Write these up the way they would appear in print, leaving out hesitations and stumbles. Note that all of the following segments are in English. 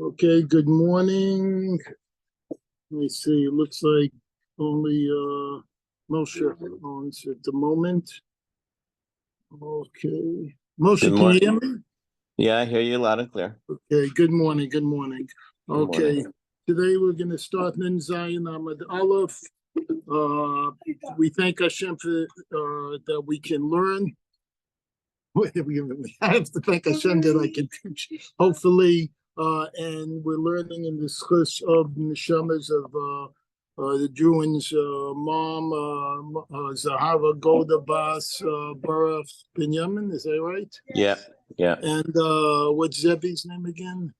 Okay, good morning. Let me see. It looks like only Moshe on at the moment. Okay. Moshe, Good can you morning. hear me? Yeah, I hear you loud and clear. Okay, good morning. Good morning. Good Okay. morning. Today we're going to start Nun Zayin Amud Aleph. We thank Hashem for that we can learn. We have to thank Hashem that I can teach. Hopefully, and we're learning in the schus of the neshamas of the Druin's mom, Zahava Golda Bas Baruch Binyamin. Is that right? Yeah. And what's Zevi's name again?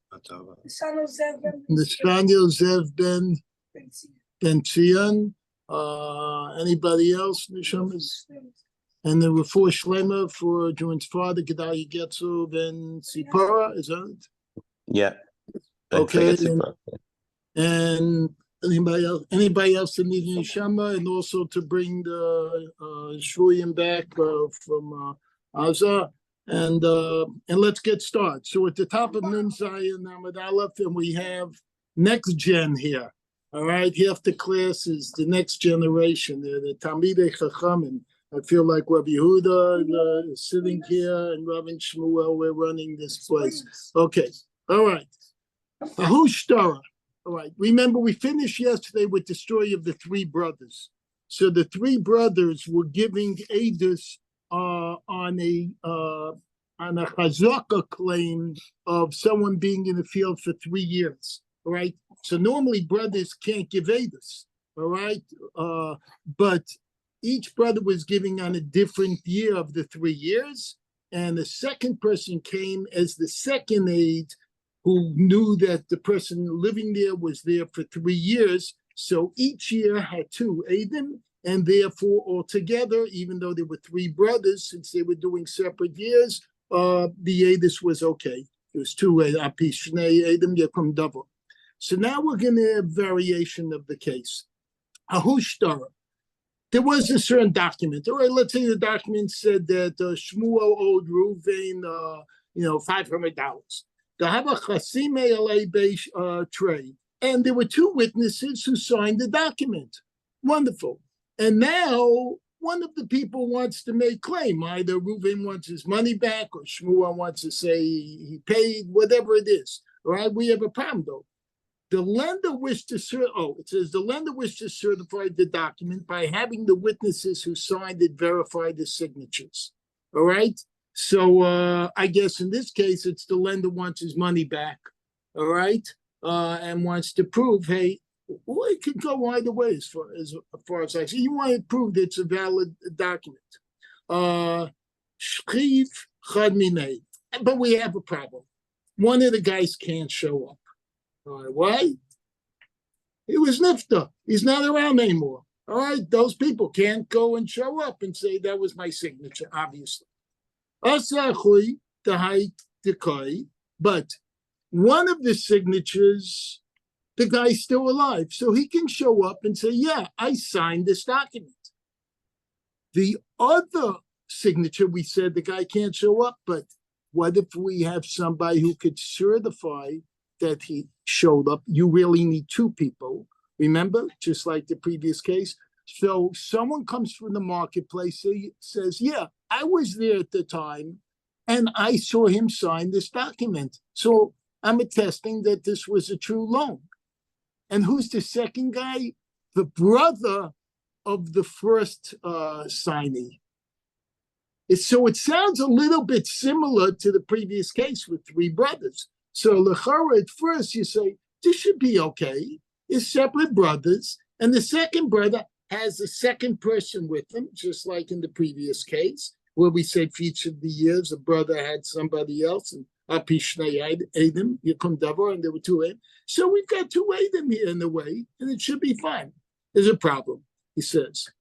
Nathaniel Zev Ben Tzion. Anybody else? Neshamas? And the Refuah Shlema for Druin's father, Gedalia Getzel Ben Sipora. Is that it? Yeah. Okay. And anybody else that needs Neshama, and also to bring the Shuyim back from Aza, and let's get started. So at the top of Nun Zayin Amud Aleph, and we have next gen here. All right, after class is the next generation. They're the Talmidei Chachamim. I feel like Rabbi Yehuda is sitting here, and Rabbi Shmuel, we're running this place. Okay, all right. Ahushtara. All right. Remember, we finished yesterday with the story of the three brothers. So the three brothers were giving Adus on a chazaka claim of someone being in the field for 3 years. All right. So normally brothers can't give Adus. All right. But each brother was giving on a different year of the 3 years. And the second person came as the second aid, who knew that the person living there was there for 3 years. So each year had 2 Eidim, and therefore altogether, even though there were 3 brothers, since they were doing separate years, the Eidus was okay. It was 2 Eidim Yakum Davar. So now we're going to have variation of the case. Ahushtara. There was a certain document. All right, let's say the document said that Shmuel owed Reuven, $500. To have a chasime alei trade, and there were 2 witnesses who signed the document. Wonderful. And now one of the people wants to make claim. Either Reuven wants his money back, or Shmuel wants to say he paid, whatever it is. All right, we have a problem though. The lender wished to the lender wished to certify the document by having the witnesses who signed it verify the signatures. All right. So I guess in this case, it's the lender wants his money back, all right, and wants to prove, hey, well, it could go either way as far as I see. You want to prove that it's a valid document. Shchiv chad minei, but we have a problem. One of the guys can't show up. All right, why? He was nifta. He's not around anymore. All right, those people can't go and show up and say that was my signature, obviously. But one of the signatures, the guy's still alive, so he can show up and say, yeah, I signed this document. The other signature, we said the guy can't show up, but what if we have somebody who could certify that he showed up? You really need 2 people, remember, just like the previous case. So someone comes from the marketplace, says, yeah, I was there at the time, and I saw him sign this document. So I'm attesting that this was a true loan. And who's the second guy? The brother of the first signee. So it sounds a little bit similar to the previous case with 3 brothers. So l'chara, at first you say, this should be okay. It's separate brothers, and the second brother has a second person with him, just like in the previous case, where we said for each of the years, a brother had somebody else, and Apishnei Eidim, Yakum Davar, and there were 2 Eidim. So we've got 2 Eidim here in a way, and it should be fine. There's a problem, he says.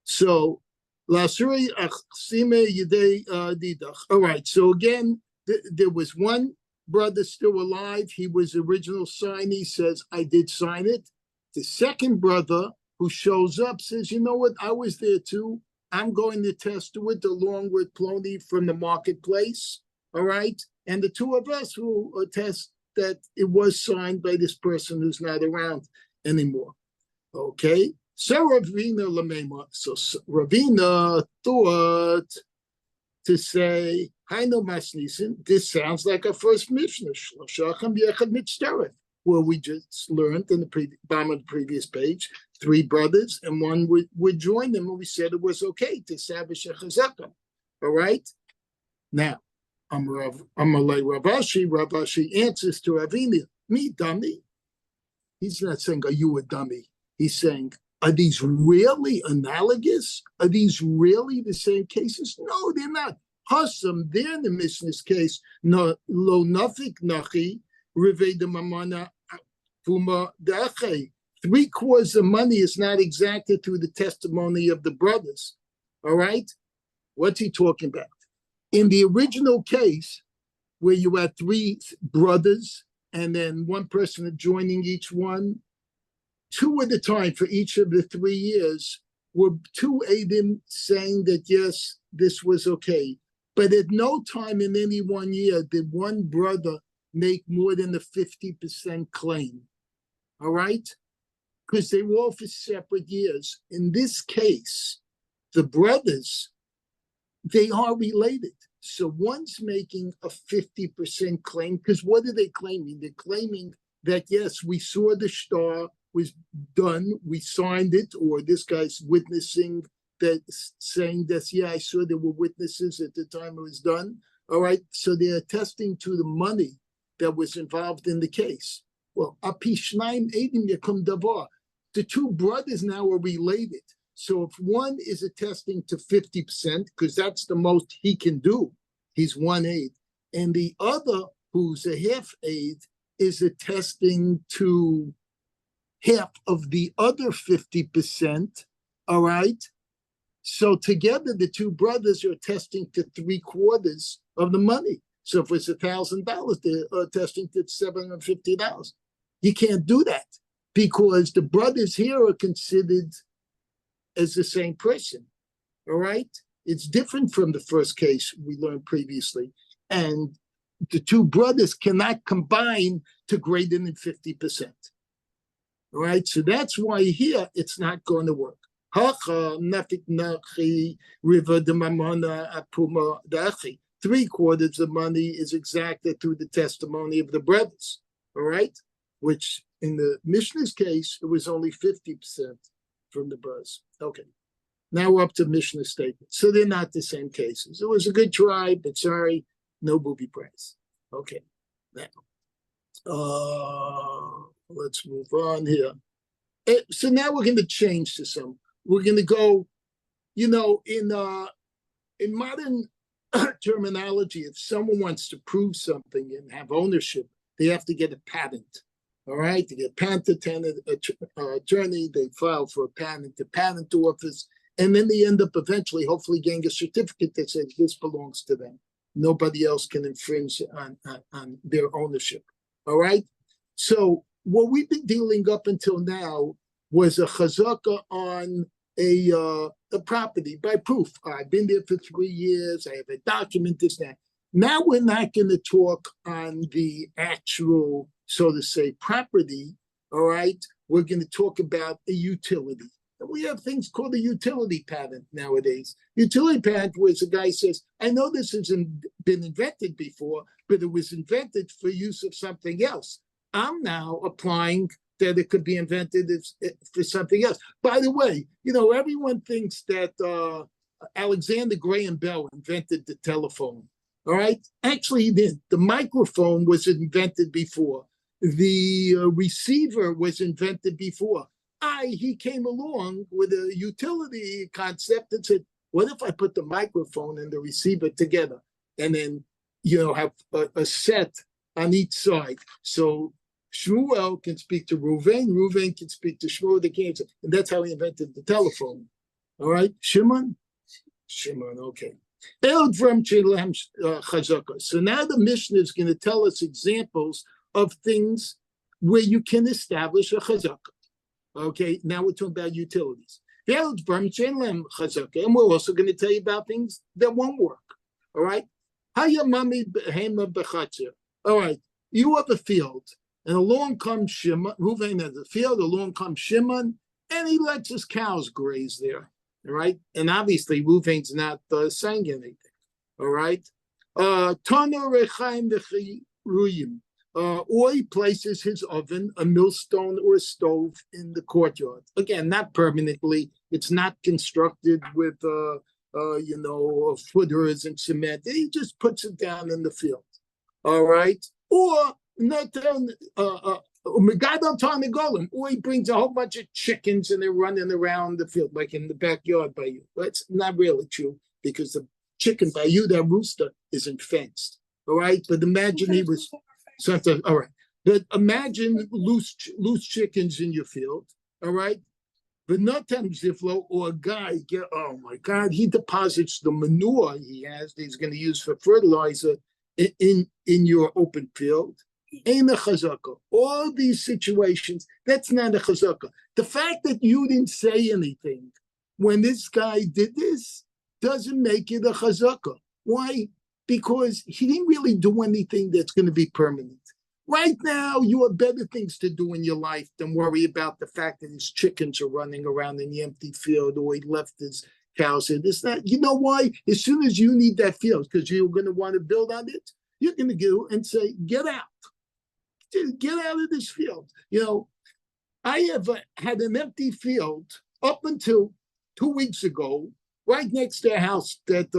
So, Lasuri Achsime Yidei Didach. All right, so again, there was one brother still alive. He was the original signee, says, I did sign it. The second brother who shows up says, you know what, I was there too. I'm going to test to it along with Plony from the marketplace. All right. And the 2 of us will attest that it was signed by this person who's not around anymore. Okay, so Ravina Lamema. So Ravina thought to say, Haino Masnisin, this sounds like our first Mishnah, Shloshachem Yechad Mitztereth, where we just learned in the bottom of the previous page, 3 brothers and one would join them, and we said it was okay to establish a chazaka. All right? Now, Amalei Ravashi answers to Ravina, me, dummy. He's not saying, are you a dummy? He's saying, are these really analogous? Are these really the same cases? No, they're not. Hassam, they're in the Mishnah's case, no lo nafik nachi, rive de mamana puma dache. 3/4 of money is not exacted through the testimony of the brothers. All right? What's he talking about? In the original case, where you had 3 brothers and then one person adjoining each one, 2 at a time for each of the 3 years were 2 Adim saying that, yes, this was okay. But at no time in any 1 year did one brother make more than a 50% claim. All right? Because they were all for separate years. In this case, the brothers, they are related. So one's making a 50% claim, because what are they claiming? They're claiming that, yes, we saw the shtar was done, we signed it, or this guy's witnessing that, saying that, yeah, I saw there were witnesses at the time it was done. All right, so they're attesting to the money that was involved in the case. Well, api shnaim edim yakum davar. The 2 brothers now are related. So if one is attesting to 50%, because that's the most he can do, he's 1 aid, and the other, who's a half aid, is attesting to half of the other 50%, all right? So together, the 2 brothers are attesting to 3/4 of the money. So if it's $1,000, they're attesting to $750. You can't do that, because the brothers here are considered as the same person, all right? It's different from the first case we learned previously. And the 2 brothers cannot combine to greater than 50%. All right, so that's why here it's not going to work. 3/4 of money is exacted through the testimony of the brothers, all right? Which in the Mishnah's case, it was only 50% from the brothers. Okay, now we're up to Mishnah's statement. So they're not the same cases. It was a good try, but sorry, no booby prize. Okay, now, let's move on here. So now we're going to change to some. We're going to go, in modern terminology, if someone wants to prove something and have ownership, they have to get a patent. All right, to get patent attorney, they file for a patent, the patent office, and then they end up eventually, hopefully, getting a certificate that says this belongs to them. Nobody else can infringe on their ownership. All right, so what we've been dealing up until now was a chazaka on a property by proof. I've been there for 3 years. I have a document, this, that. Now we're not going to talk on the actual, so to say, property. All right, we're going to talk about a utility. And we have things called a utility patent nowadays. Utility patent, where the guy says, I know this hasn't been invented before, but it was invented for use of something else. I'm now applying that it could be invented for something else. By the way, everyone thinks that Alexander Graham Bell invented the telephone. All right? Actually, he didn't. The microphone was invented before. The receiver was invented before. He came along with a utility concept and said, what if I put the microphone and the receiver together and then, have a set on each side? So Shmuel can speak to Reuven can speak to Shmuel, they can't. And that's how he invented the telephone. All right? Shimon, okay. So now the Mishnah is going to tell us examples of things where you can establish a chazaka. Okay, now we're talking about utilities. And we're also going to tell you about things that won't work. All right? All right. you have a field, and along comes Shimon. Reuven has a field. Along comes Shimon, and he lets his cows graze there. All right, and obviously Reuven's not saying anything. All right, or he places his oven, a millstone or a stove in the courtyard. Again, not permanently. It's not constructed with footers and cement. He just puts it down in the field. All right, or not. Or he brings a whole bunch of chickens and they're running around the field, like in the backyard by you. That's not really true because the chicken by you, that rooster, isn't fenced. All right, but imagine he was something. All right, but imagine loose chickens in your field. All right, but not Ziflo or a guy. Oh my God, he deposits the manure he has that he's going to use for fertilizer in your open field. Ain't a chazaka. All these situations, that's not a chazaka. The fact that you didn't say anything when this guy did this doesn't make it a chazaka. Why? Because he didn't really do anything that's going to be permanent. Right now, you have better things to do in your life than worry about the fact that his chickens are running around in the empty field or he left his cows in. It's not, you know why? As soon as you need that field, because you're going to want to build on it, you're going to go and say, get out. Get out of this field. I have had an empty field up until 2 weeks ago, right next to a house that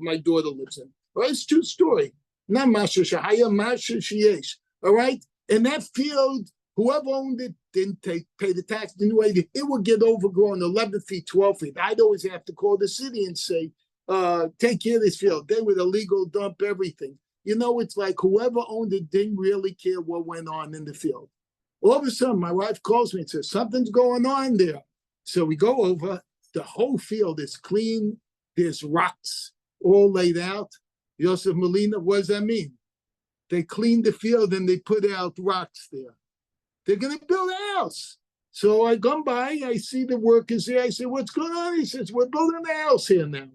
my daughter lives in. Right? It's 2-story. Not Masha Shahaya, Masha Shiesh. All right? And that field, whoever owned it didn't pay the tax, didn't do anything. It would get overgrown 11 feet, 12 feet. I'd always have to call the city and say, take care of this field. They would illegal dump everything. It's like whoever owned it didn't really care what went on in the field. All of a sudden, my wife calls me and says, something's going on there. So we go over. The whole field is clean. There's rocks all laid out. Yosef Molina, what does that mean? They cleaned the field and they put out rocks there. They're going to build a house. So I come by, I see the workers there. I say, what's going on? He says, we're building a house here now.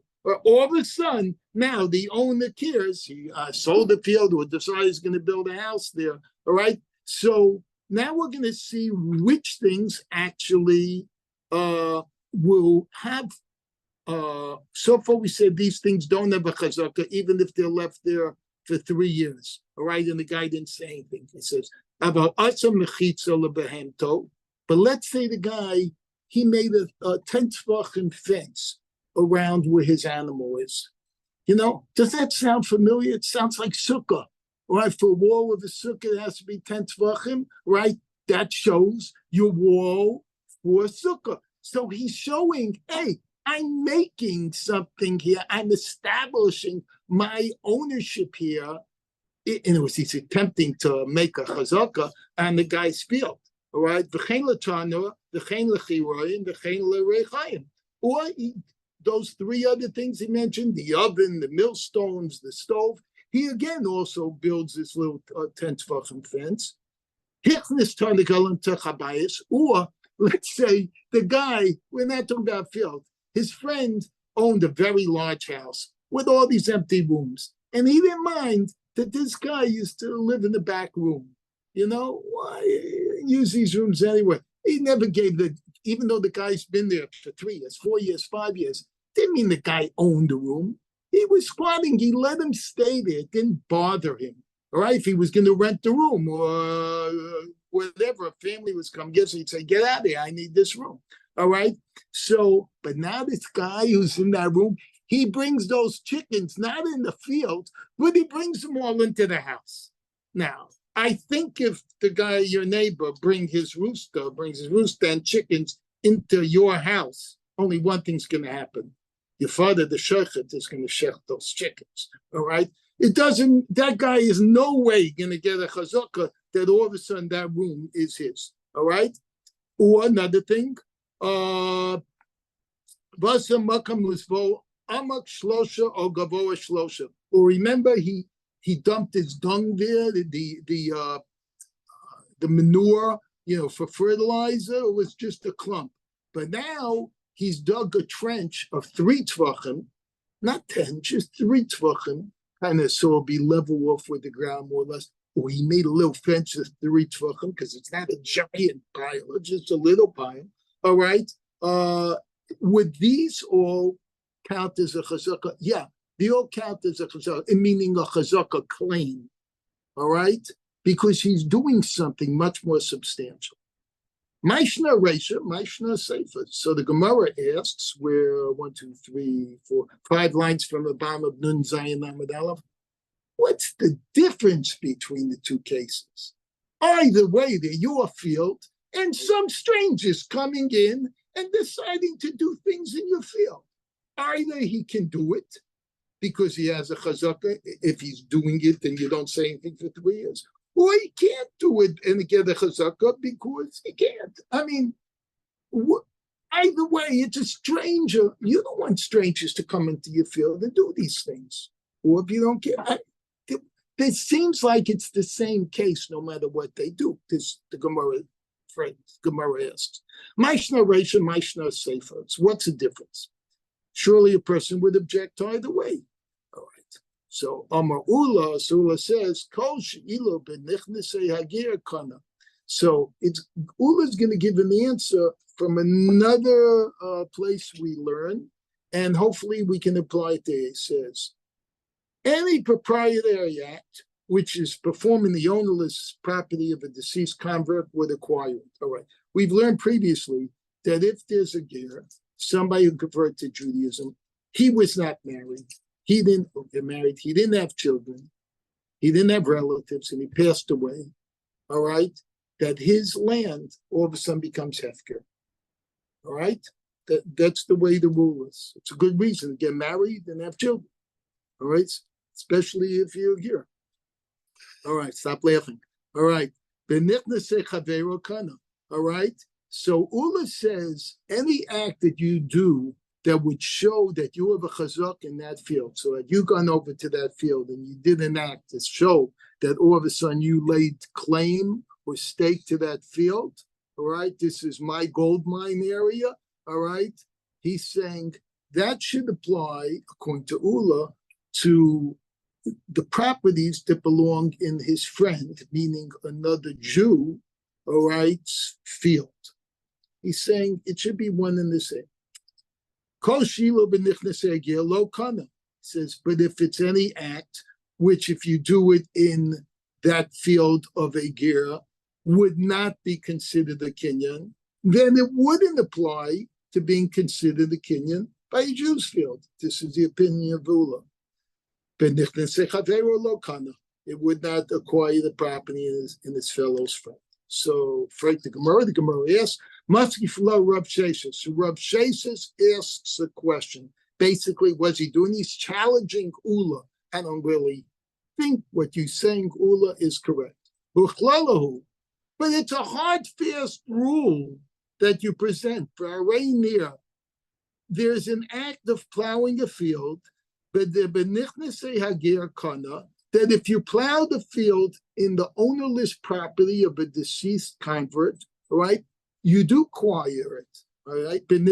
All of a sudden, now the owner cares. He sold the field or decided he's going to build a house there. All right. So now we're going to see which things actually will have. So far, we said these things don't have a chazaka, even if they're left there for 3 years. All right. And the guy didn't say anything. He says, about asa mechitza lebehemto. But let's say the guy, he made a 10-tefachim fence around where his animal is. Does that sound familiar? It sounds like sukkah, right? For a wall of a sukkah, it has to be 10 tvachim, right? That shows your wall for sukkah. So he's showing, hey, I'm making something here. I'm establishing my ownership here. And he's attempting to make a chazaka on the guy's field, all right? Or those 3 other things he mentioned, the oven, the millstones, the stove, he again also builds this little 10-tefachim fence. Or let's say the guy, we're not talking about field, his friend owned a very large house with all these empty rooms. And he didn't mind that this guy used to live in the back room. Use these rooms anyway. He never gave even though the guy's been there for 3 years, 4 years, 5 years, didn't mean the guy owned the room. He was squatting. He let him stay there. It didn't bother him. All right, if he was going to rent the room or whatever, a family was coming, he'd say, get out of here. I need this room. All right. So, but now this guy who's in that room, he brings those chickens, not in the field, but he brings them all into the house. Now, I think if the guy, your neighbor, brings his rooster and chickens into your house, only one thing's going to happen. Your father, the shechet, is going to shech those chickens. All right? That guy is no way going to get a chazaka that all of a sudden that room is his. All right? Or another thing, Vasa makam lisvo amak shlosha or gavoa shlosha. Or remember, he dumped his dung there, the manure, for fertilizer. It was just a clump. But now he's dug a trench of 3 tvachim, not 10, just 3 tvachim, kind of so it'll be level off with the ground more or less. or he made a little fence of 3 tefachim because it's not a giant pile, it's just a little pile. All right. Would these all count as a chazaka? Yeah, they all count as a chazaka, meaning a chazaka claim. All right, because he's doing something much more substantial. Maishna Reisha, Maishna Sefer. So the Gemara asks, where 1, 2, 3, 4, 5 lines from the bottom of Nun Zayin Amud Aleph. What's the difference between the 2 cases? Either way, they're your field, and some strangers coming in and deciding to do things in your field. Either he can do it because he has a chazaka. If he's doing it, then you don't say anything for 3 years. Or he can't do it and get a chazaka because he can't. I mean, either way, it's a stranger. You don't want strangers to come into your field and do these things. Or if you don't care, it seems like it's the same case no matter what they do. This the Gemara asks. Maishna Reisha, Maishna Sefer. What's the difference? Surely a person would object either way. All right. So Amar Ula, so Ula says, Kol she'ilo b'nichnesei hagir kana. So Ula's going to give an answer from another place we learn, and hopefully we can apply it there. It says, any proprietary act which is performing the ownerless property of a deceased convert would acquire it. All right. We've learned previously that if there's a ger, somebody who converted to Judaism, he was not married. He didn't get married. He didn't have children. He didn't have relatives, and he passed away. All right. That his land all of a sudden becomes hefker. All right. That's the way the rule is. It's a good reason to get married and have children. All right. Especially if you're here. All right. Stop laughing. All right. All right. So Ula says any act that you do that would show that you have a chazak in that field, so that you've gone over to that field and you did an act to show that all of a sudden you laid claim or stake to that field, all right, this is my gold mine area, all right, he's saying that should apply, according to Ula, to the properties that belong in his friend, meaning another Jew, all right, field. He's saying it should be one and the same. Kol shilo b'nichnesei ger lo kana. Says, but if it's any act, which if you do it in that field of a ger, would not be considered a kinyan, then it wouldn't apply to being considered a kinyan by a Jew's field. This is the opinion of Ula. B'nichnesei chavero lo kana. It would not acquire the property in its fellow's friend. So, the Gemara asks, Maskifla Rav Sheshes. So Rav Sheshes asks a question. Basically, was he doing? He's challenging Ula. I don't really think what you're saying, Ula, is correct. But it's a hard, fast rule that you present. For Araynir, there's an act of plowing a field, but the Benichnesei Hagir Kana, that if you plow the field in the ownerless property of a deceased convert, right, you do acquire it, all right? But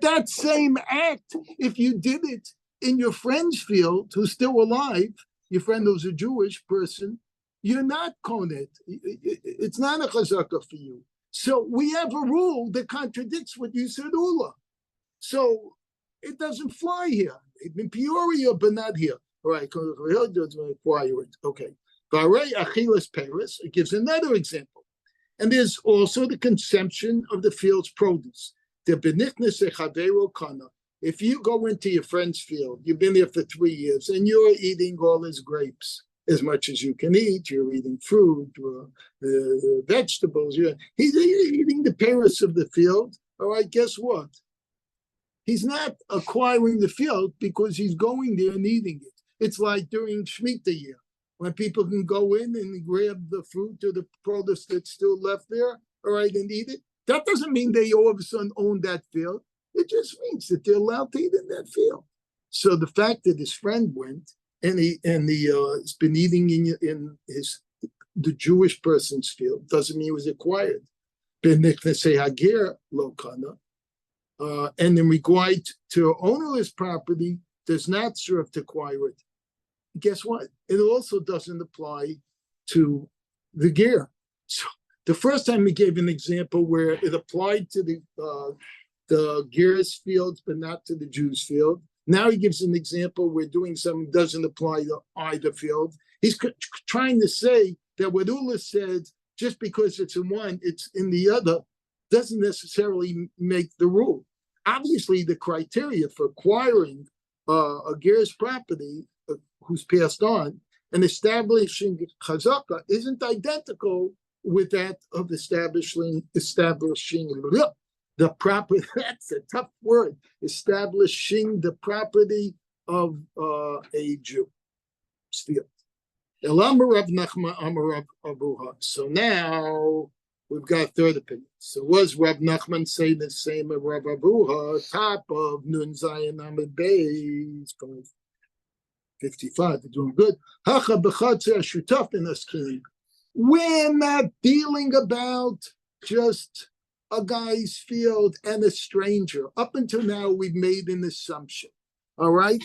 that same act, if you did it in your friend's field, who's still alive, your friend who's a Jewish person, you're not konet. It's not a chazaka for you. So we have a rule that contradicts what you said, Ula. So it doesn't fly here. In Peoria, but not here. All right, doesn't acquire it. Okay. It gives another example. And there's also the consumption of the field's produce. If you go into your friend's field, you've been there for 3 years, and you're eating all his grapes as much as you can eat. You're eating fruit, vegetables. He's eating the parents of the field. All right, guess what? He's not acquiring the field because he's going there and eating it. It's like during Shemitah year, when people can go in and grab the fruit or the produce that's still left there, all right, and eat it. That doesn't mean they all of a sudden own that field. It just means that they're allowed to eat in that field. So the fact that his friend went and he has been eating in the Jewish person's field doesn't mean he was acquired. And in regard to ownerless property, does not serve to acquire it. guess what? It also doesn't apply to the gear. So the first time he gave an example where it applied to the gear's fields, but not to the Jew's field. Now he gives an example where doing something doesn't apply to either field. He's trying to say that what Ula said, just because it's in one, it's in the other, doesn't necessarily make the rule. Obviously, the criteria for acquiring a gear's property who's passed on and establishing chazaka isn't identical with that of establishing the property. That's a tough word. Establishing the property of a Jew. Still. So now we've got a third opinion. So was Rav Nachman saying the same as Rav Abuha, top of Nun Zayin Amid Beis, 55, they're doing good. We're not dealing about just a guy's field and a stranger. Up until now, we've made an assumption. All right?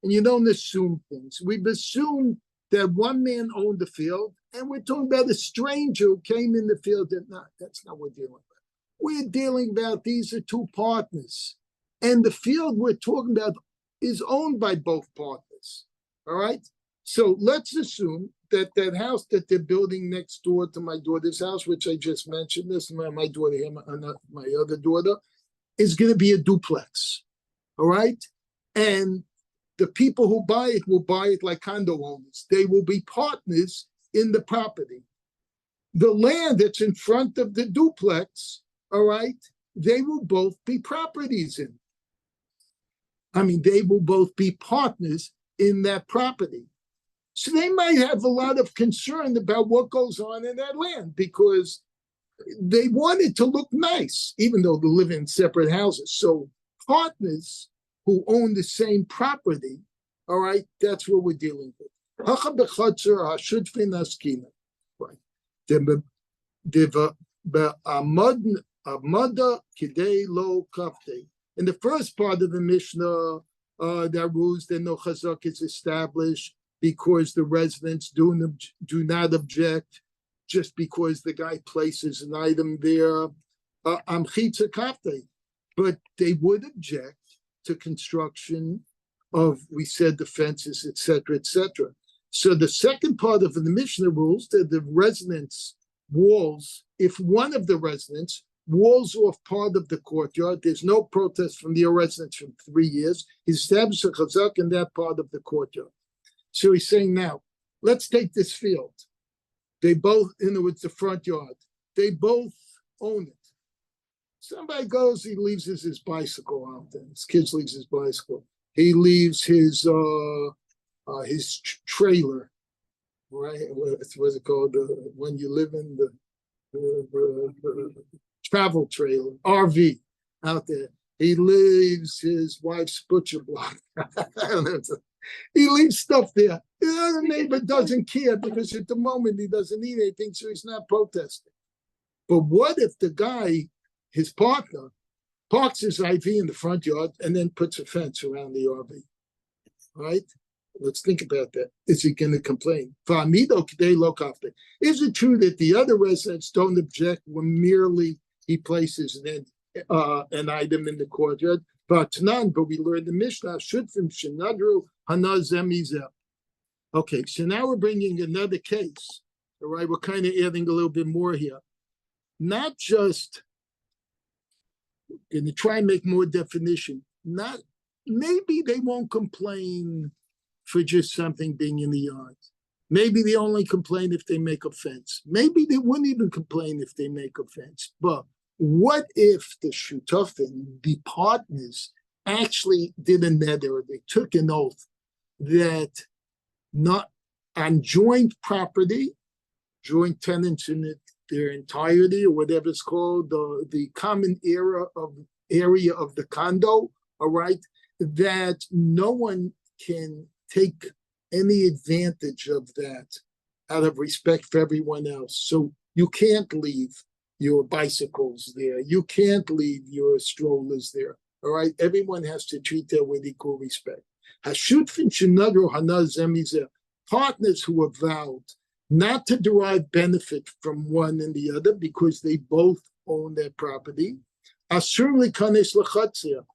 And you don't assume things. We've assumed that one man owned the field, and we're talking about a stranger who came in the field. That's not what we're dealing with. We're dealing about these are two partners. And the field we're talking about is owned by both partners. All right? So let's assume that that house that they're building next door to my daughter's house, which I just mentioned, this my daughter here, my other daughter, is going to be a duplex. All right? And the people who buy it will buy it like condo owners. They will be partners in the property. The land that's in front of the duplex, all right, they will both be properties in. They will both be partners in that property. So they might have a lot of concern about what goes on in that land because they want it to look nice, even though they live in separate houses. So partners who own the same property, all right, that's what we're dealing with. Right. In the first part of the Mishnah, that rules that no chazak is established because the residents do not object just because the guy places an item there. But they would object to construction of, we said, the fences, etc., etc. So the second part of the Mishnah rules that the residents' walls, if one of the residents walls off part of the courtyard, there's no protest from the residents for 3 years, he's established a chazak in that part of the courtyard. So he's saying now, let's take this field. They both, in other words, the front yard, they both own it. Somebody goes, he leaves his bicycle out there. His kids leaves his bicycle. He leaves his trailer, right? What's it called? When you live in the travel trailer, RV out there. He leaves his wife's butcher block. He leaves stuff there. The other neighbor doesn't care because at the moment he doesn't need anything, so he's not protesting. But what if the guy, his partner, parks his IV in the front yard and then puts a fence around the RV? Right? Let's think about that. Is he going to complain? Is it true that the other residents don't object when merely he places an item in the courtyard? But we learned the Mishnah, okay, so now we're bringing another case. All right, we're kind of adding a little bit more here. Not just going to try and make more definition. Maybe they won't complain for just something being in the yard. Maybe they only complain if they make a fence. Maybe they wouldn't even complain if they make a fence. But what if the shutafim, the partners, actually did a neder, they took an oath that not on joint property, joint tenants in their entirety, or whatever it's called, the common area of the condo, all right, that no one can take any advantage of that out of respect for everyone else. So you can't leave your bicycles there. You can't leave your strollers there. All right. Everyone has to treat them with equal respect. Hashutfin shenadru hana zemizeh, partners who have vowed not to derive benefit from one and the other because they both own their property. Asur likanes lechatzir.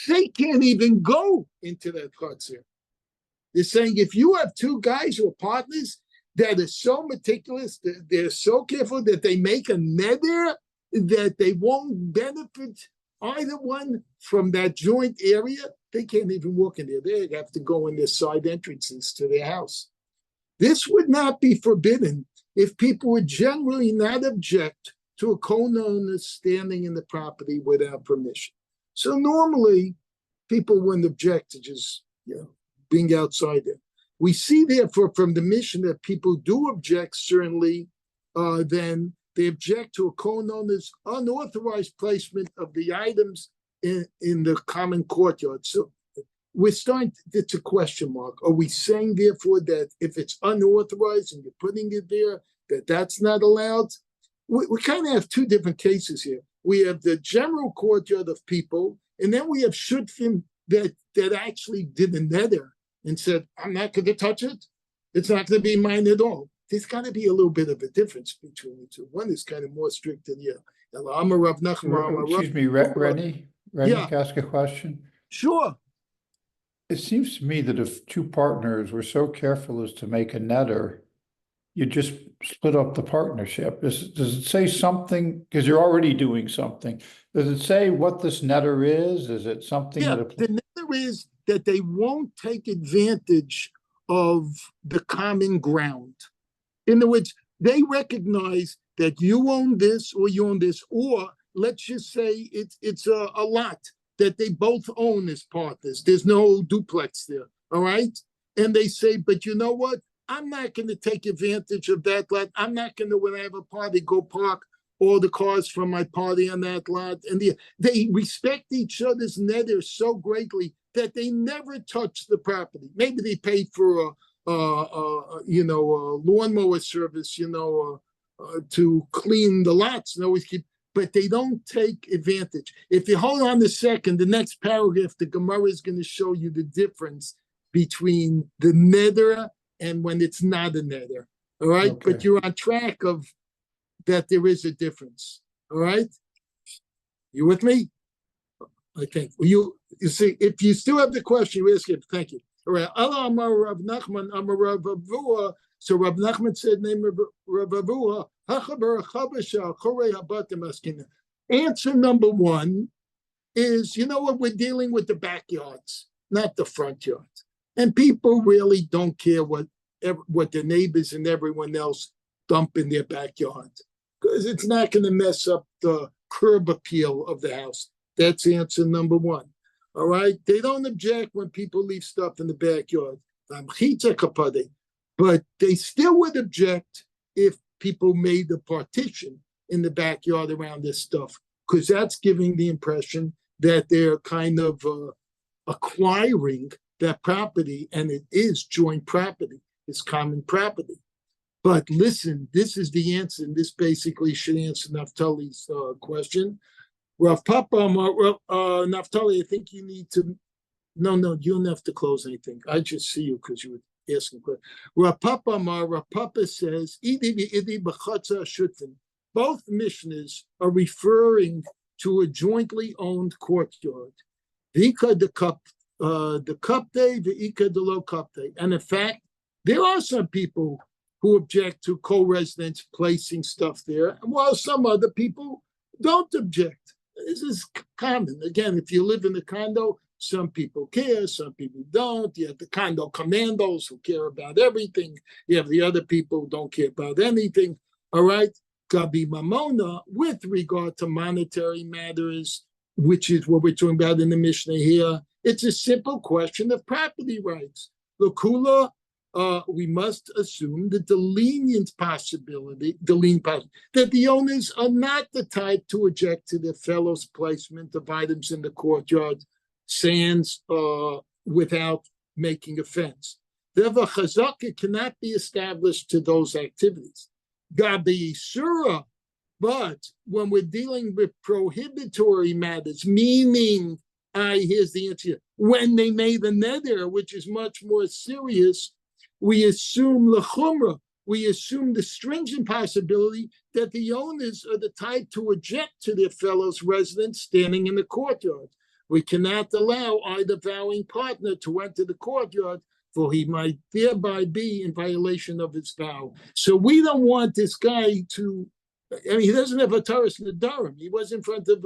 They can't even go into that chatzir. They're saying if you have two guys who are partners that are so meticulous, they're so careful that they make a neder that they won't benefit either one from that joint area, they can't even walk in there. They have to go in their side entrances to their house. This would not be forbidden if people would generally not object to a co-owner standing in the property without permission. So normally, people wouldn't object to just, being outside there. We see, therefore, from the mission that people do object, certainly, then they object to a co-owner's unauthorized placement of the items in the common courtyard. So we're starting, it's a question mark. Are we saying, therefore, that if it's unauthorized and you're putting it there, that's not allowed? We kind of have two different cases here. We have the general courtyard of people, and then we have shutfim that actually did a neder and said, I'm not going to touch it. It's not going to be mine at all. There's got to be a little bit of a difference between the two. One is kind of more strict than the other. Excuse me, Rennie, Yeah. can I ask a question? Sure. It seems to me that if two partners were so careful as to make a neder, you just split up the partnership. Does it say something? Because you're already doing something. Does it say what this neder is? Is it something that the neder is that they won't take advantage of the common ground. In other words, they recognize that you own this or you own this, or let's just say it's a lot that they both own as partners. There's no duplex there, all right? And they say, but you know what? I'm not going to take advantage of that lot. I'm not going to, when I have a party, go park all the cars from my party on that lot. And they respect each other's neder so greatly that they never touch the property. Maybe they paid for a lawnmower service, to clean the lots and always keep, but they don't take advantage. If you hold on a second, the next paragraph, the Gemara is going to show you the difference between the neder and when it's not a neder. All right. Okay. But you're on track of that there is a difference. All right. You with me? Okay. You see, if you still have the question, you ask it. Thank you. All right. Allah Amar Rav Nachman Amar Rav Avua. So Rav Nachman said, name of Rav Avua. Answer number one is, you know what, we're dealing with the backyards, not the front yards. And people really don't care what the neighbors and everyone else dump in their backyard, because it's not going to mess up the curb appeal of the house. That's answer number one. All right. They don't object when people leave stuff in the backyard. But they still would object if people made a partition in the backyard around this stuff, because that's giving the impression that they're kind of acquiring that property, and it is joint property, it's common property. But listen, this is the answer, and this basically should answer Naftali's question. Rav Papa, Naftali, I think you need to, no, you don't have to close anything. I just see you because you were asking a question. Rav Papa says, both mishnahs are referring to a jointly owned courtyard. The cup day, the ika the low cup day. And in fact, there are some people who object to co-residents placing stuff there, while some other people don't object. This is common. Again, if you live in a condo, some people care, some people don't. You have the condo commandos who care about everything. You have the other people who don't care about anything. All right? Gabi Mamona, with regard to monetary matters, which is what we're talking about in the Mishnah here, it's a simple question of property rights. L'kula, we must assume that the lien possibility, that the owners are not the type to object to their fellow's placement of items in the courtyard, sans without making offense. Therefore, chazaka cannot be established to those activities. Gabi Surah, but when we're dealing with prohibitory matters, meaning, here's the answer, When they made the neder, which is much more serious, we assume lechumra. We assume the stringent possibility that the owners are the type to object to their fellows residents standing in the courtyard. We cannot allow either vowing partner to enter the courtyard, for he might thereby be in violation of his vow. So we don't want this guy to, I mean, he doesn't have a Taurus Nadarim. He was in front of,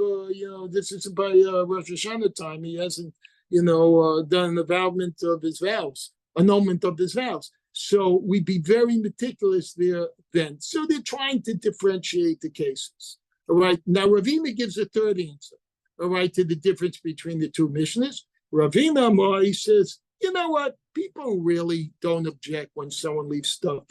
this is by Rosh Hashanah time. He hasn't, done an avowment of his vows, annulment of his vows. So we be very meticulous there then. So they're trying to differentiate the cases. All right. Now, Ravina gives a third answer, all right, to the difference between the two Mishnahs. Ravina Amar, he says, you know what? People really don't object when someone leaves stuff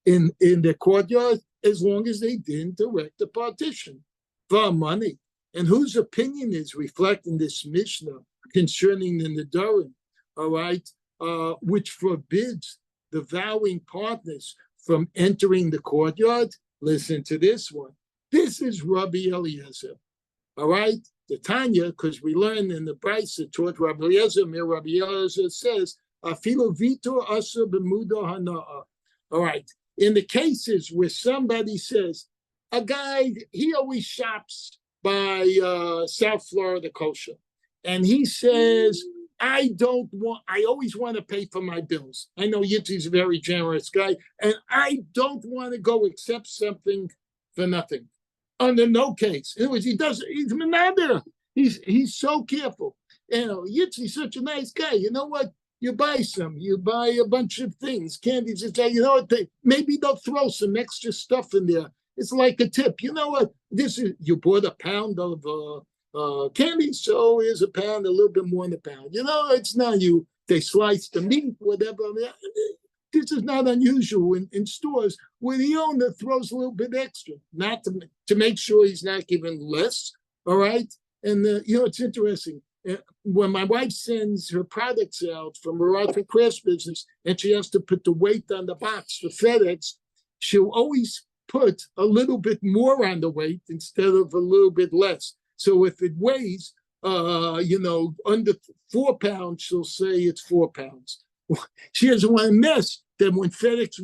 in their courtyard as long as they didn't erect a partition for money. And whose opinion is reflecting this Mishnah concerning the Nedarim, all right, which forbids the vowing partners from entering the courtyard? Listen to this one. This is Rabbi Eliezer, all right? The Tanya, because we learn in the Brisa taught Rabbi Eliezer, Rabbi Eliezer says, Afilu vitor asa b'muda hana'a. All right. In the cases where somebody says, a guy, he always shops by South Florida kosher, and he says, I always want to pay for my bills. I know Yitzi's a very generous guy, and I don't want to go accept something for nothing. Under no case. In other words, he's menader. He's so careful. Yitzi's such a nice guy. You know what? You buy a bunch of things, candies, and say, you know what, maybe they'll throw some extra stuff in there. It's like a tip. You know what? You bought a pound of candy, so here's a pound, a little bit more than a pound. It's not you. They slice the meat, whatever. This is not unusual in stores where the owner throws a little bit extra, not to make sure he's not giving less. All right, and it's interesting. When my wife sends her products out from her art and crafts business, and she has to put the weight on the box for FedEx, she'll always put a little bit more on the weight instead of a little bit less. So if it weighs, under 4 pounds, she'll say it's 4 pounds. She doesn't want to mess. Then when FedEx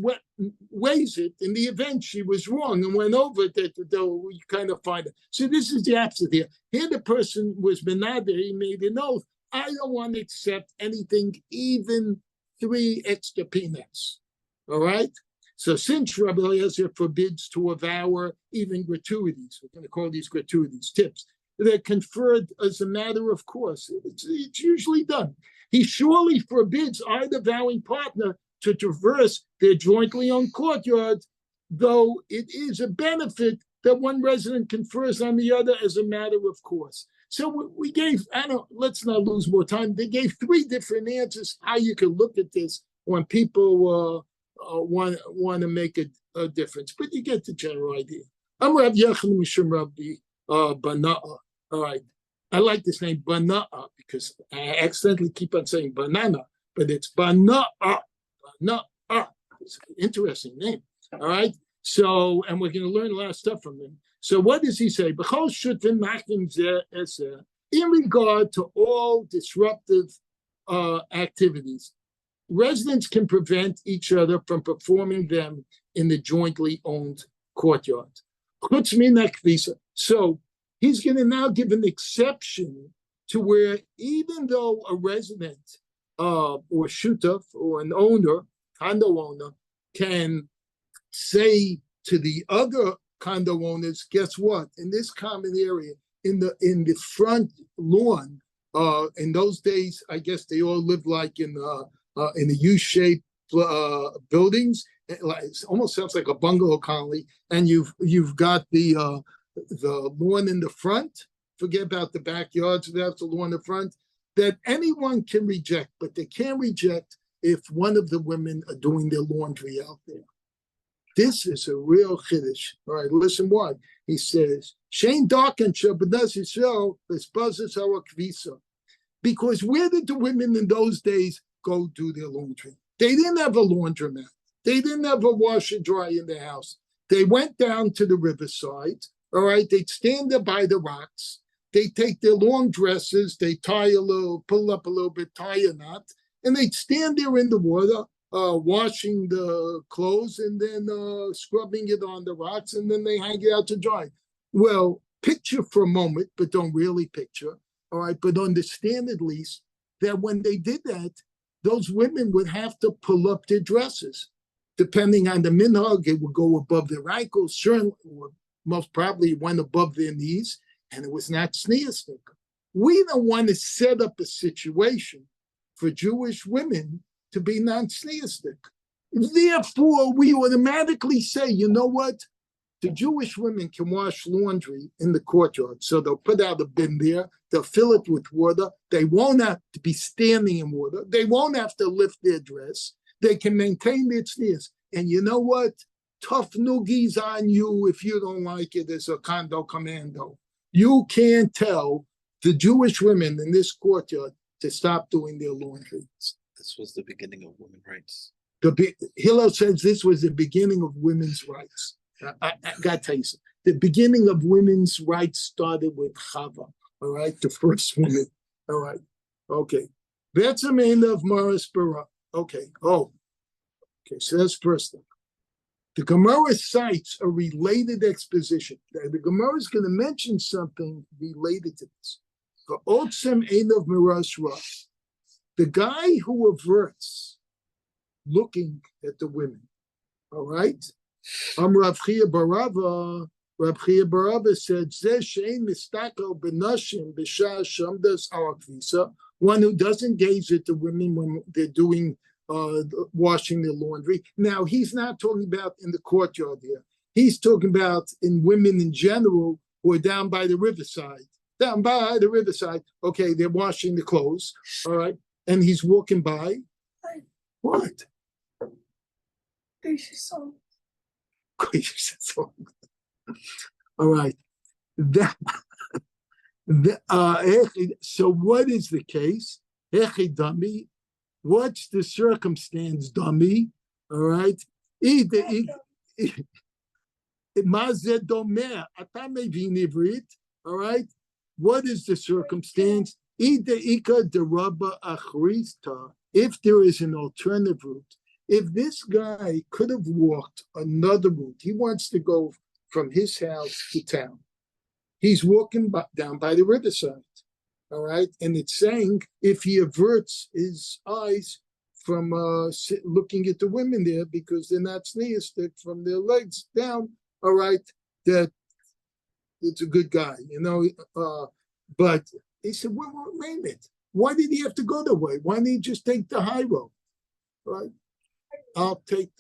weighs it, in the event she was wrong and went over it, they'll kind of find it. So this is the opposite here. Here the person was menader, he made an oath. I don't want to accept anything, even 3 extra peanuts. All right? So since Rabbi Eliezer forbids to avow even gratuities, we're going to call these gratuities, tips, they're conferred as a matter of course. It's usually done. He surely forbids either vowing partner to traverse their jointly owned courtyard, though it is a benefit that one resident confers on the other as a matter of course. So we gave, let's not lose more time. They gave 3 different answers how you can look at this when people want to make a difference. But you get the general idea. I'm Rav Yechon Mishum Rabbi Bana'a. All right. I like this name, Bana'a, because I accidentally keep on saying banana, but it's Bana'a. It's an interesting name. All right. So, and we're going to learn a lot of stuff from him. So, what does he say? In regard to all disruptive activities, residents can prevent each other from performing them in the jointly owned courtyard. So, he's going to now give an exception to where even though a resident or shutaf or an owner, condo owner, can say to the other condo owners, guess what? In this common area, in the front lawn, in those days, I guess they all lived like in the U-shaped buildings. It almost sounds like a bungalow colony, and you've got the lawn in the front. Forget about the backyards, that's the lawn in the front. That anyone can reject, but they can't reject if one of the women are doing their laundry out there. This is a real chiddush. All right, listen why. He says, Shane Darkin Shabbadas Yisrael, this buzzes our kvisa. Because where did the women in those days go do their laundry? They didn't have a laundromat. They didn't have a wash and dry in their house. They went down to the riverside. All right, they'd stand there by the rocks. they take their long dresses, they tie a little, pull up a little bit, tie a knot, and they'd stand there in the water, washing the clothes and then scrubbing it on the rocks, and then they hang it out to dry. Well, picture for a moment, but don't really picture, all right? But understand at least that when they did that, those women would have to pull up their dresses. Depending on the minhag, it would go above their ankles, certainly, most probably went above their knees, and it was not sneastic. We don't want to set up a situation for Jewish women to be non-sneastic. Therefore, we automatically say, you know what? The Jewish women can wash laundry in the courtyard. So they'll put out a bin there, they'll fill it with water, they won't have to be standing in water, they won't have to lift their dress, they can maintain their sneers. And you know what? Tough noogies on you if you don't like it as a condo commando. You can't tell the Jewish women in this courtyard to stop doing their laundry. This was the beginning of women's rights. Hillel says this was the beginning of women's rights. I got to tell you something. The beginning of women's rights started with Chava, all right? The first woman, all right? Okay. That's a man of Maris Bara. Okay. Oh, okay. So that's first thing. The Gemara cites a related exposition. The Gemara is going to mention something related to this. The guy who averts looking at the women, all right? Rav Chia Barava said, one who doesn't gaze at the women when they're doing washing their laundry. Now, he's not talking about in the courtyard here. He's talking about in women in general who are down by the riverside. Down by the riverside, okay, they're washing the clothes, all right? And he's walking by. What? All right. So what is the case? Dummy. What's the circumstance, dummy? All right. All right. What is the circumstance? If there is an alternative route, if this guy could have walked another route, he wants to go from his house to town. He's walking down by the riverside, all right? And it's saying if he averts his eyes from looking at the women there because they're not sneastic from their legs down, all right, that it's a good guy, you know? But he said, wait a minute. Why did he have to go that way? Why didn't he just take the high road, right? I'll take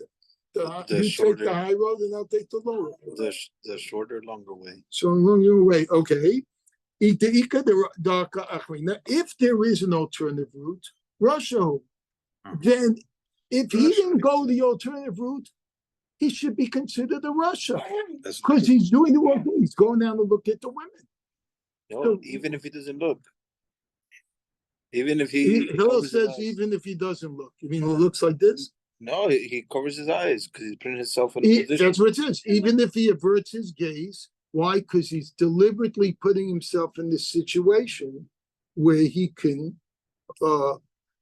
you shorter, take the high road and I'll take the lower road. The shorter, longer way. So longer way, okay. If there is an alternative route, Russia, then if he didn't go the alternative route, he should be considered a Russia. Because he's doing the wrong thing. He's going down to look at the women. No, so, even if he doesn't look. Even if Hillel says even if he doesn't look. You mean he looks like this? No, he covers his eyes because he's putting himself in a position. That's what it says. Even if he averts his gaze, why? Because he's deliberately putting himself in this situation where he can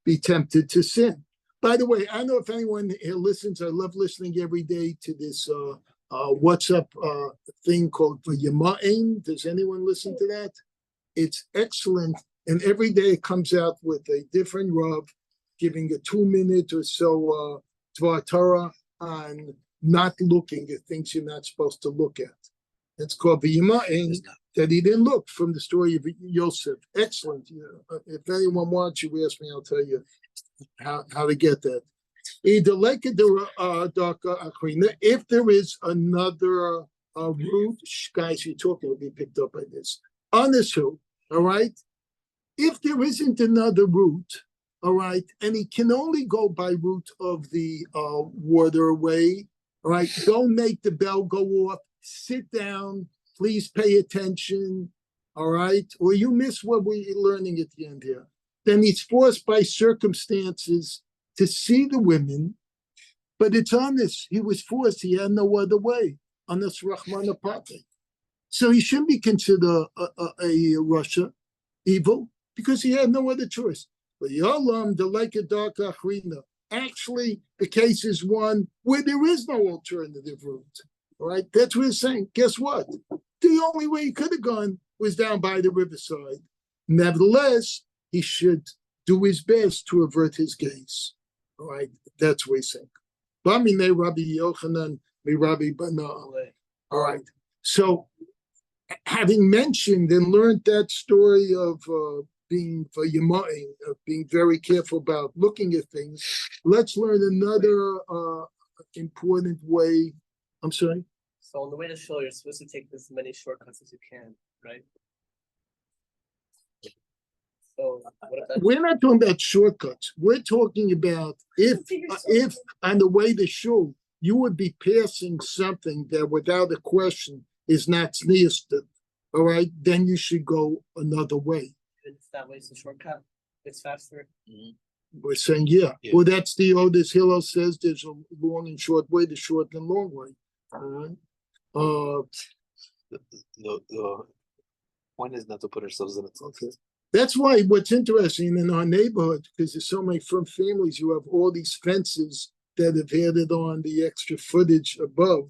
be tempted to sin. By the way, I don't know if anyone here listens. I love listening every day to this WhatsApp thing called Vayama'in. Does anyone listen to that? It's excellent. And every day it comes out with a different Rav giving a 2-minute or so Dvar Torah on not looking at things you're not supposed to look at. It's called V'yima'in, that he didn't look, from the story of Yosef. Excellent. You know, if anyone wants you, ask me, I'll tell you how to get that. If there is another route, guys, you're talking will be picked up by this. On this route, all right? If there isn't another route, all right, and he can only go by route of the waterway, all right, don't make the bell go off, sit down, please pay attention, all right, or you miss what we're learning at the end here. Then he's forced by circumstances to see the women, but it's on this, he was forced, he had no other way, on this Rahman Apate. So he shouldn't be considered a Russia evil because he had no other choice. But Yolam, the like a dark Achrina. Actually, the case is one where there is no alternative route. All right, that's what he's saying. Guess what? The only way he could have gone was down by the riverside. Nevertheless, he should do his best to avert his gaze. All right, that's what he's saying. Bamine Rabbi Yochanan, mi Rabbi Bana. All right, so having mentioned and learned that story of being very careful about looking at things, let's learn another important way. I'm sorry? So on the way to shul, you're supposed to take as many shortcuts as you can, right? So what if We're not talking about shortcuts. We're talking about if on the way to shul, you would be passing something that without a question is not sneezed, all right, then you should go another way. it's that way, it's a shortcut, it's faster. We're saying, yeah. Yeah. Well, that's the oldest Hillel says there's a long and short way, the short and long way. All right. The point is not to put ourselves in it. Okay. That's why what's interesting in our neighborhood, because there's so many from families, you have all these fences that have added on the extra footage above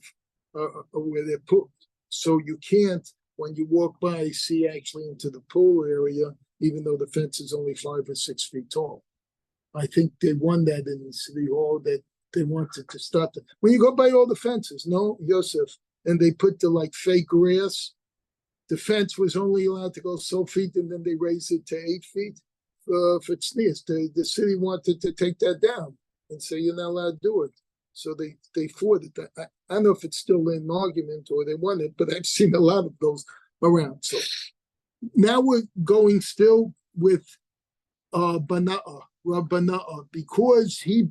where they're put. So you can't, when you walk by, see actually into the pool area, even though the fence is only 5 or 6 feet tall. I think they won that in City Hall that they wanted to stop it. When you go by all the fences, no, Yosef, and they put the like fake grass, the fence was only allowed to go so feet, and then they raised it to 8 feet for sneeze. The city wanted to take that down and say you're not allowed to do it. So they fought it. I don't know if it's still an argument or they won it, but I've seen a lot of those around. So now we're going still with Bana'a, Rabbana'a, because he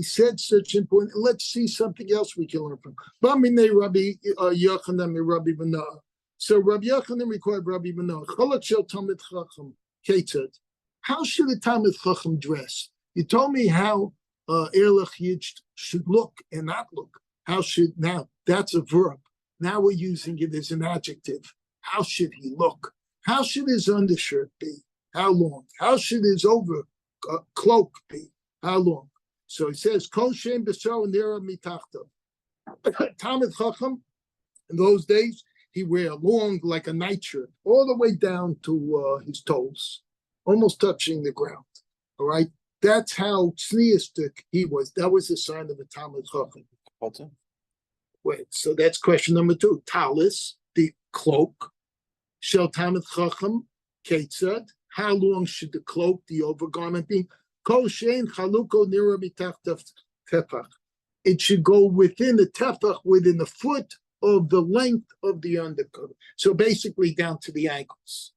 said such important. Let's see something else we can learn from. Bamine Rabbi Yochanan Rabbi Bana'a. So Rabbi Yochanan required Rabbi Bana'a. Cholak shel Talmid Chacham Ketzad. How should a Talmid Chacham dress? You told me how Erlich Yitch should look and not look. How should now? That's a verb. Now we're using it as an adjective. How should he look? How should his undershirt be? How long? How should his cloak be? How long? So he says, Kol Shem B'Sar Nera Mitachta. Talmid Chacham, in those days, he wear long like a nightshirt, all the way down to his toes, almost touching the ground. All right? That's how tzniistic he was. That was a sign of a Talmid Chacham. Wait, so that's question number 2. Talis, the cloak. Shel Talmid Chacham Ketzad. How long should the cloak, the overgarment be? Kol shein chaluko nira mitachta tefach. It should go within the tefach, within the foot of the length of the undercoat. So basically down to the ankles,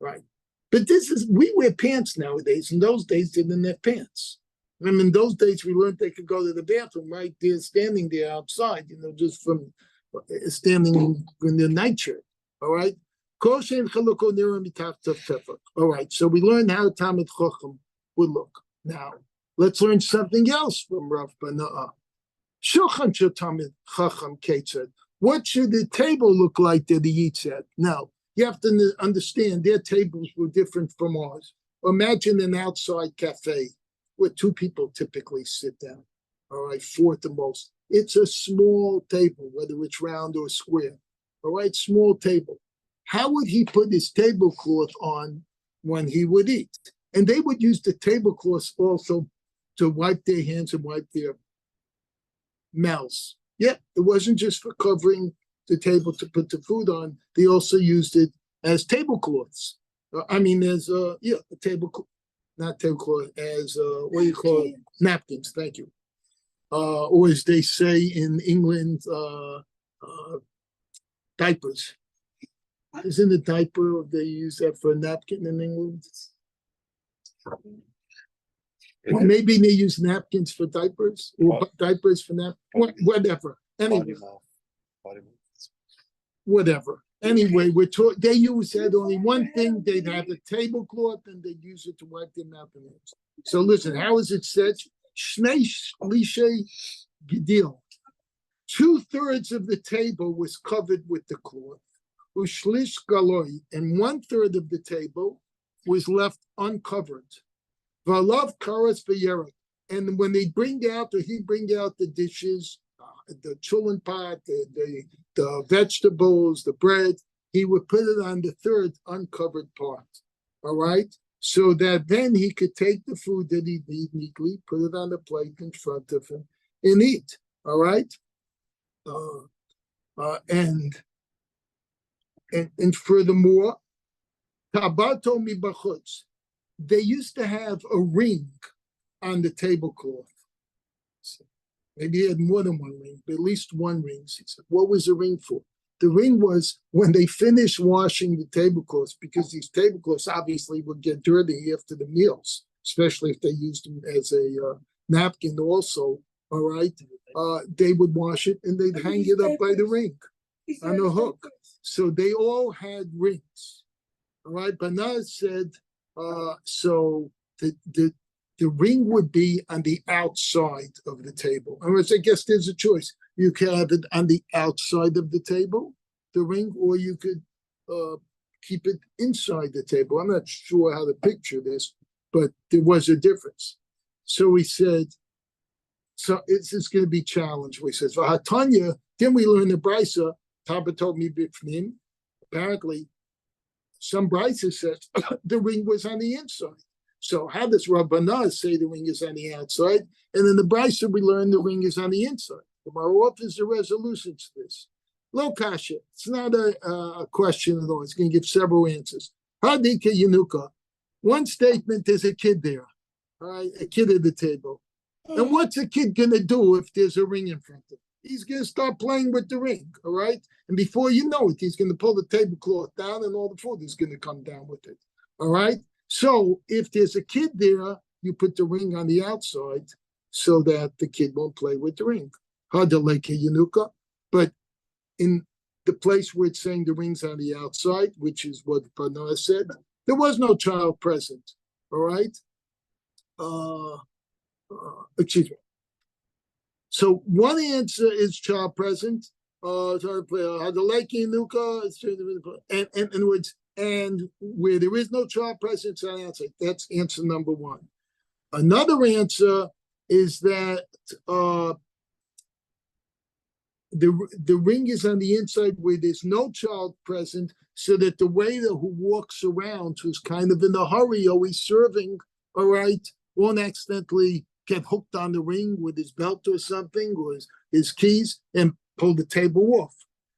right? But we wear pants nowadays. In those days, they didn't have pants. I mean, in those days, we learned they could go to the bathroom right there, standing there outside, just from standing in their nightshirt, all right? All right, so we learned how Talmid Chacham would look. Now, let's learn something else from Rav Bana'a. Shulchan shel Talmid Chacham Ketzad. What should the table look like that he eats at? Now, you have to understand their tables were different from ours. Imagine an outside cafe where 2 people typically sit down, all right, 4 at the most. It's a small table, whether it's round or square, all right, small table. How would he put his tablecloth on when he would eat? And they would use the tablecloth also to wipe their hands and wipe their mouths. Yep, it wasn't just for covering the table to put the food on. They also used it as tablecloths. As a tablecloth, not tablecloth, as what do you call it? Napkins. Thank you. Or as they say in England, diapers. Isn't a diaper, they use that for a napkin in England? Or maybe they use napkins for diapers, or diapers for napkins, whatever. Anyway, whatever. Anyway, they use that only one thing. They'd have a tablecloth and they'd use it to wipe their mouth and hands. So listen, how is it said? Shnei shlishe gedil. 2/3 of the table was covered with the cloth. ushlish galoi, and 1/3 of the table was left uncovered. Valav karas v'yerek, and when they bring out, or he bring out the dishes, the chulin pot, the vegetables, the bread, he would put it on the third uncovered part. All right, so that then he could take the food that he eat neatly, put it on the plate in front of him, and eat. All right, and furthermore, tabato mi bachutz, they used to have a ring on the tablecloth. Maybe he had more than one ring, but at least one ring. He said, what was the ring for? The ring was when they finished washing the tablecloths, because these tablecloths obviously would get dirty after the meals, especially if they used them as a napkin also, all right? They would wash it and they'd hang it up by the ring on the hook. So they all had rings, all right? Banaz said, so the ring would be on the outside of the table. In other words, I guess there's a choice. You can have it on the outside of the table, the ring, or you could keep it inside the table. I'm not sure how to picture this, but there was a difference. So he said, so it's going to be challenged. He says, Vahatanya, then we learn the Brisa, Taba told me bifnim. Apparently, some Brisa says the ring was on the inside. So how does Rabbanah say the ring is on the outside? And in the Brisa, we learn the ring is on the inside. The Gemara offers a resolution to this. Lo kasha, it's not a question at all. It's going to give several answers. Hadika Yanuka, one statement, there's a kid there, all right, a kid at the table. And what's a kid going to do if there's a ring in front of him? He's going to start playing with the ring, all right? And before you know it, he's going to pull the tablecloth down and all the food is going to come down with it, all right? So if there's a kid there, you put the ring on the outside so that the kid won't play with the ring. But in the place where it's saying the ring's on the outside, which is what Panah said, there was no child present, all right? Excuse me. So one answer is child present. And in other words, and where there is no child present, it's on the outside. That's answer number one. Another answer is that the ring is on the inside where there's no child present, so that the waiter who walks around, who's kind of in a hurry, always serving, all right, won't accidentally get hooked on the ring with his belt or something, or his keys, and pull the table off.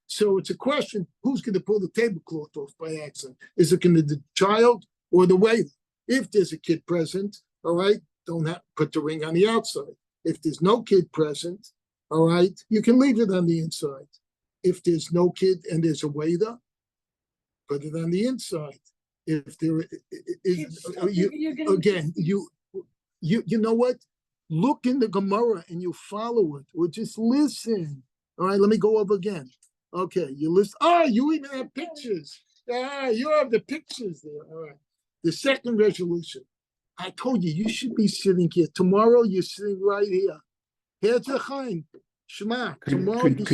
So it's a question, who's going to pull the tablecloth off by accident? Is it going to be the child or the waiter? If there's a kid present, all right, don't have put the ring on the outside. If there's no kid present, all right, you can leave it on the inside. If there's no kid and there's a waiter, put it on the inside. If there is, you know what? Look in the Gemara and you follow it, or just listen. All right, let me go over again. Okay, you listen. Oh, you even have pictures. Ah, you have the pictures there. All right. The second resolution. I told you, you should be sitting here. Tomorrow, you're sitting right here. Here's the Chaim. Shema. Tomorrow, Rennie,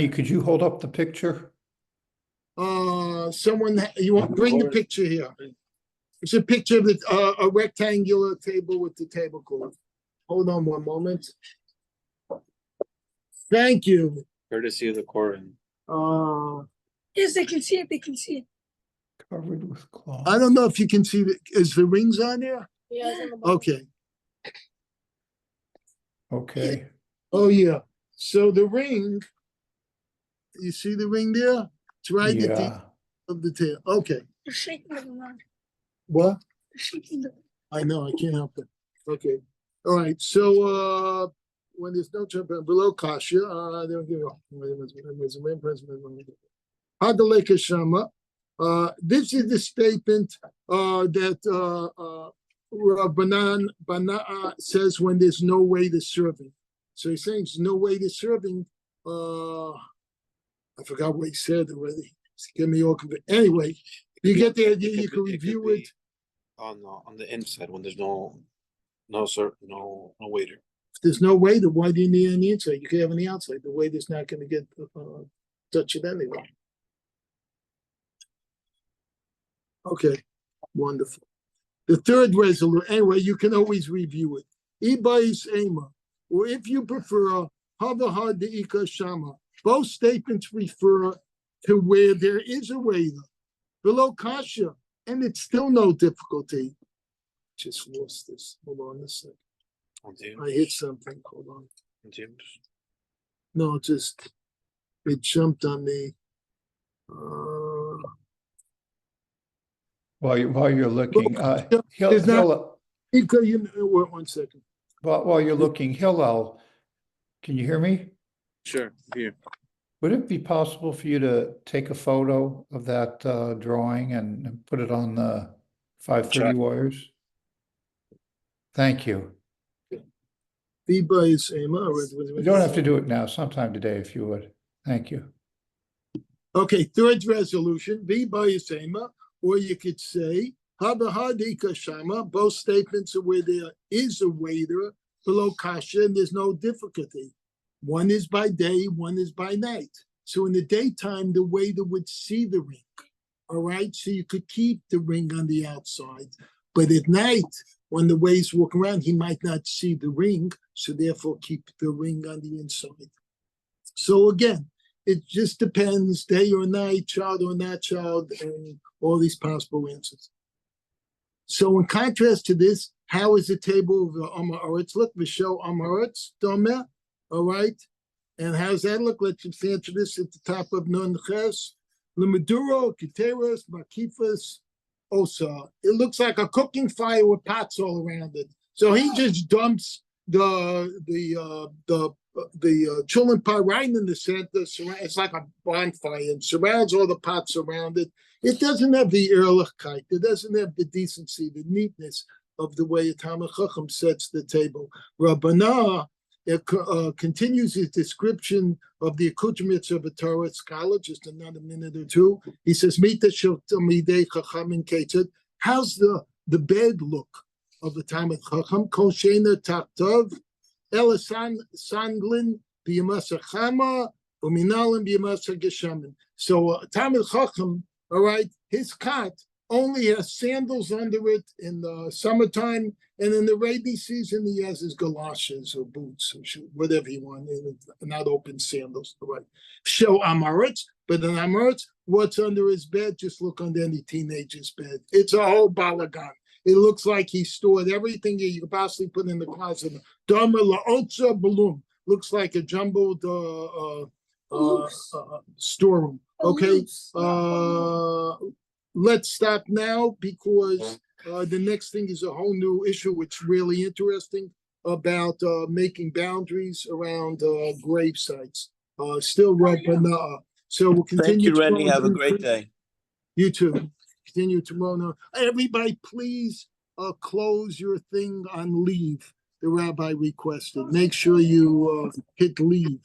could you hold up the picture? Someone, you want bring the picture here. It's a picture of a rectangular table with the tablecloth. Hold on one moment. Thank you. Courtesy of the Koran. Yes, they can see it. They can see it. Covered with cloth. I don't know if you can see is the rings on there? Yeah, it's on the bottom. Okay. Okay. Oh yeah. So the ring, you see the ring there? It's right at the end of the tail. Okay. You're shaking it around. What? You're shaking it. I know, I can't help it. Okay. All right. So when there's no jump below kasha, they'll give Shama. This is the statement that Bana'a says when there's no way to serving. So he's saying there's no way to serving. I forgot what he said already. It's getting me all confused. Anyway, you get the idea. You can review it on the inside when there's no waiter. If there's no waiter, why do you need on the inside? You can have on the outside. The waiter's not going to get touch it anyway. Okay, wonderful. The third resolution, anyway, you can always review it. Ibais Ema, or if you prefer, Havahad Deika Shama. Both statements refer to where there is a waiver, below Kasha, and it's still no difficulty. Just lost this. Hold on a second. I hit something. Hold on. No, it jumped on me. While you're looking, There's not- One second. while you're looking, Hillel, can you hear me? Sure, here. Would it be possible for you to take a photo of that drawing and put it on the 530 Warriors? Thank you. Ibais Ema. You don't have to do it now, sometime today if you would. Thank you. Okay, third resolution, Ibais Ema, or you could say, Habahadika Shama, both statements are where there is a waiter below Kasha and there's no difficulty. One is by day, one is by night. So in the daytime, the waiter would see the ring. All right, so you could keep the ring on the outside. But at night, when the waiter's walking around, he might not see the ring, so therefore keep the ring on the inside. So again, it just depends, day or night, child or not child, and all these possible answers. So in contrast to this, how is the table of the Amaretz look? We show Amaretz, Dome, all right? And how's that look? Let's just answer this at the top of Nun Ches. Lemeduro, Kiteras, Makifas, Osa. It looks like a cooking fire with pots all around it. So he just dumps the chulin pot right in the center. It's like a bonfire and surrounds all the pots around it. It doesn't have the ehrlichkeit. It doesn't have the decency, the neatness of the way a Talmid Chacham sets the table. Rabbanah continues his description of the accoutrements of a Torah scholar, just another minute or two. He says, Mita shel Talmidei Chachamim Ketzad. How's the bed look of a Talmid Chacham? Kol sheina tachtav, ela sanglin b'yamasa chama, u'minalim b'yamasa geshamin. So Talmid Chacham, all right, his cot only has sandals under it in the summertime, and in the rainy season he has his galoshes or boots or whatever he wants, not open sandals. All right. Show Amaretz, but in Amaretz, what's under his bed? Just look under any teenager's bed. It's a whole balagan. It looks like he stored everything that you could possibly put in the closet. Dama la'otza balloon. Looks like a jumbled storeroom. Okay. Let's stop now because the next thing is a whole new issue, which is really interesting about making boundaries around grave sites. Still Rabbanah. So we'll continue. Thank you, Rennie. Have a great day. You too. Continue tomorrow. Everybody, please close your thing on leave. The rabbi requested. Make sure you hit leave.